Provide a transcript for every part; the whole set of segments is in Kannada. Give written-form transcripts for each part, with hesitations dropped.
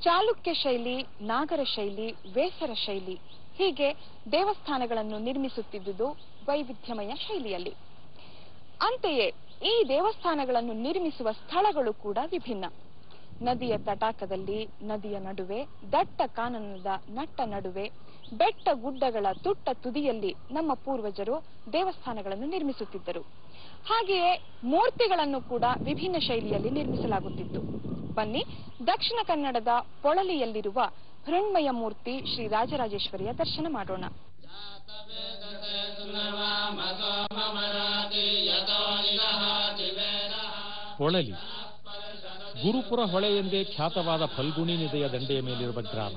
ಚಾಲುಕ್ಯ ಶೈಲಿ, ನಾಗರ ಶೈಲಿ, ವೇಸರ ಶೈಲಿ ಹೀಗೆ ದೇವಸ್ಥಾನಗಳನ್ನು ನಿರ್ಮಿಸುತ್ತಿದ್ದುದು ವೈವಿಧ್ಯಮಯ ಶೈಲಿಯಲ್ಲಿ. ಅಂತೆಯೇ ಈ ದೇವಸ್ಥಾನಗಳನ್ನು ನಿರ್ಮಿಸುವ ಸ್ಥಳಗಳು ಕೂಡ ವಿಭಿನ್ನ. ನದಿಯ ತಟಾಕದಲ್ಲಿ, ನದಿಯ ನಡುವೆ, ದಟ್ಟ ಕಾನನದ ನಟ್ಟ ನಡುವೆ, ಬೆಟ್ಟ ಗುಡ್ಡಗಳ ತುಟ್ಟ ತುದಿಯಲ್ಲಿ ನಮ್ಮ ಪೂರ್ವಜರು ದೇವಸ್ಥಾನಗಳನ್ನು ನಿರ್ಮಿಸುತ್ತಿದ್ದರು. ಹಾಗೆಯೇ ಮೂರ್ತಿಗಳನ್ನು ಕೂಡ ವಿಭಿನ್ನ ಶೈಲಿಯಲ್ಲಿ ನಿರ್ಮಿಸಲಾಗುತ್ತಿತ್ತು. ಬನ್ನಿ, ದಕ್ಷಿಣ ಕನ್ನಡದ ಪೊಳಲಿಯಲ್ಲಿರುವ ಹೃಣ್ಮಯ ಮೂರ್ತಿ ಶ್ರೀ ರಾಜರಾಜೇಶ್ವರಿಯ ದರ್ಶನ ಮಾಡೋಣ. ಪೊಳಲಿ ಗುರುಪುರ ಹೊಳೆ ಎಂದೇ ಖ್ಯಾತವಾದ ಫಲ್ಗುಣಿ ನದಿಯ ದಂಡೆಯ ಮೇಲಿರುವ ಗ್ರಾಮ.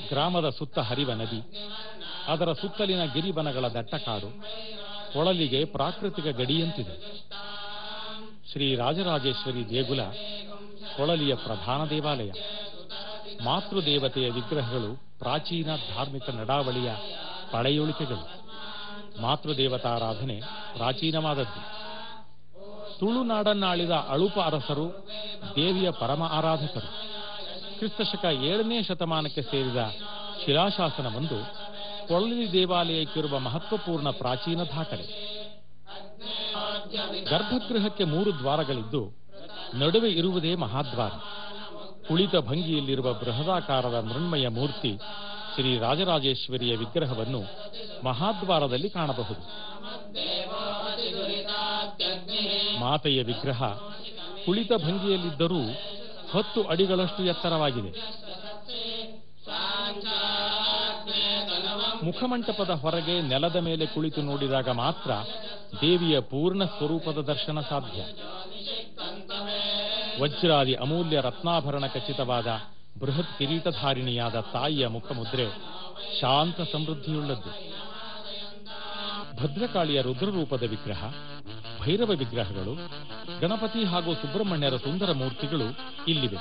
ಗ್ರಾಮದ ಸುತ್ತ ಹರಿವ ನದಿ, ಅದರ ಸುತ್ತಲಿನ ಗಿರಿವನಗಳ ದಟ್ಟಕಾಡು ಪೊಳಲಿಗೆ ಪ್ರಾಕೃತಿಕ ಗಡಿಯಂತಿದೆ. ಶ್ರೀ ರಾಜರಾಜೇಶ್ವರಿ ದೇಗುಲ ಪೊಳಲಿಯ ಪ್ರಧಾನ ದೇವಾಲಯ. ಮಾತೃದೇವತೆಯ ವಿಗ್ರಹಗಳು ಪ್ರಾಚೀನ ಧಾರ್ಮಿಕ ನಡಾವಳಿಯ ಪಳೆಯುಳಿಕೆಗಳು. ಮಾತೃದೇವತಾರಾಧನೆ ಪ್ರಾಚೀನವಾದದ್ದು. ತುಳುನಾಡನ್ನಾಳಿದ ಅಳುಪ ಅರಸರು ದೇವಿಯ ಪರಮ ಆರಾಧಕರು. ಕ್ರಿಸ್ತಶಕ 7ನೇ ಶತಮಾನಕ್ಕೆ ಸೇರಿದ ಶಿಲಾಶಾಸನವೊಂದು ಪೊಳಲಿ ದೇವಾಲಯಕ್ಕಿರುವ ಮಹತ್ವಪೂರ್ಣ ಪ್ರಾಚೀನ ದಾಖಲೆ. ಗರ್ಭಗೃಹಕ್ಕೆ 3 ದ್ವಾರಗಳಿದ್ದು ನಡುವೆ ಇರುವುದೇ ಮಹಾದ್ವಾರ. ಕುಳಿತ ಭಂಗಿಯಲ್ಲಿರುವ ಬೃಹದಾಕಾರದ ಮೃಣ್ಮಯ ಮೂರ್ತಿ ಶ್ರೀ ರಾಜರಾಜೇಶ್ವರಿಯ ವಿಗ್ರಹವನ್ನು ಮಹಾದ್ವಾರದಲ್ಲಿ ಕಾಣಬಹುದು. ಮಾತೆಯ ವಿಗ್ರಹ ಕುಳಿತ ಭಂಗಿಯಲ್ಲಿದ್ದರೂ 10 ಅಡಿಗಳಷ್ಟು ಎತ್ತರವಾಗಿದೆ. ಮುಖಮಂಟಪದ ಹೊರಗೆ ನೆಲದ ಮೇಲೆ ಕುಳಿತು ನೋಡಿದಾಗ ಮಾತ್ರ ದೇವಿಯ ಪೂರ್ಣ ಸ್ವರೂಪದ ದರ್ಶನ ಸಾಧ್ಯ. ವಜ್ರಾದಿ ಅಮೂಲ್ಯ ರತ್ನಾಭರಣ ಖಚಿತವಾದ ಬೃಹತ್ ಕಿರೀಟಧಾರಿಣಿಯಾದ ತಾಯಿಯ ಮುಖಮುದ್ರೆ ಶಾಂತ ಸಮೃದ್ಧಿಯುಳ್ಳದ್ದು. ಭದ್ರಕಾಳಿಯ ರುದ್ರರೂಪದ ವಿಗ್ರಹ, ಭೈರವ ವಿಗ್ರಹಗಳು, ಗಣಪತಿ ಹಾಗೂ ಸುಬ್ರಹ್ಮಣ್ಯರ ಸುಂದರ ಮೂರ್ತಿಗಳು ಇಲ್ಲಿವೆ.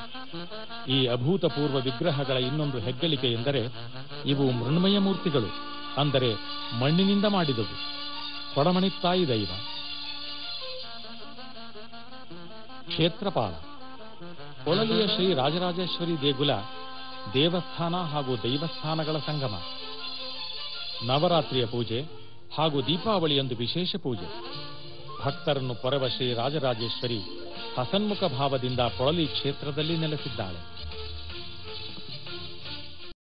ಈ ಅಭೂತಪೂರ್ವ ವಿಗ್ರಹಗಳ ಇನ್ನೊಂದು ಹೆಗ್ಗಳಿಕೆ ಎಂದರೆ ಇವು ಮೃಣ್ಮಯ ಮೂರ್ತಿಗಳು, ಅಂದರೆ ಮಣ್ಣಿನಿಂದ ಮಾಡಿದವು. ಕೊಡಮಣಿತ್ತಾಯಿ ದೈವ. ಕ್ಷೇತ್ರಪಾಲ. ಪೊಳಲಿಯ ಶ್ರೀ ರಾಜರಾಜೇಶ್ವರಿ ದೇಗುಲ ದೇವಸ್ಥಾನ ಹಾಗೂ ದೈವಸ್ಥಾನಗಳ ಸಂಗಮ. ನವರಾತ್ರಿಯ ಪೂಜೆ ಹಾಗೂ ದೀಪಾವಳಿಯಂದು ವಿಶೇಷ ಪೂಜೆ. ಭಕ್ತರನ್ನು ಪೊರೆವ ಶ್ರೀ ರಾಜರಾಜೇಶ್ವರಿ ಹಸನ್ಮುಖ ಭಾವದಿಂದ ಪೊಳಲಿ ಕ್ಷೇತ್ರದಲ್ಲಿ ನೆಲೆಸಿದ್ದಾಳೆ.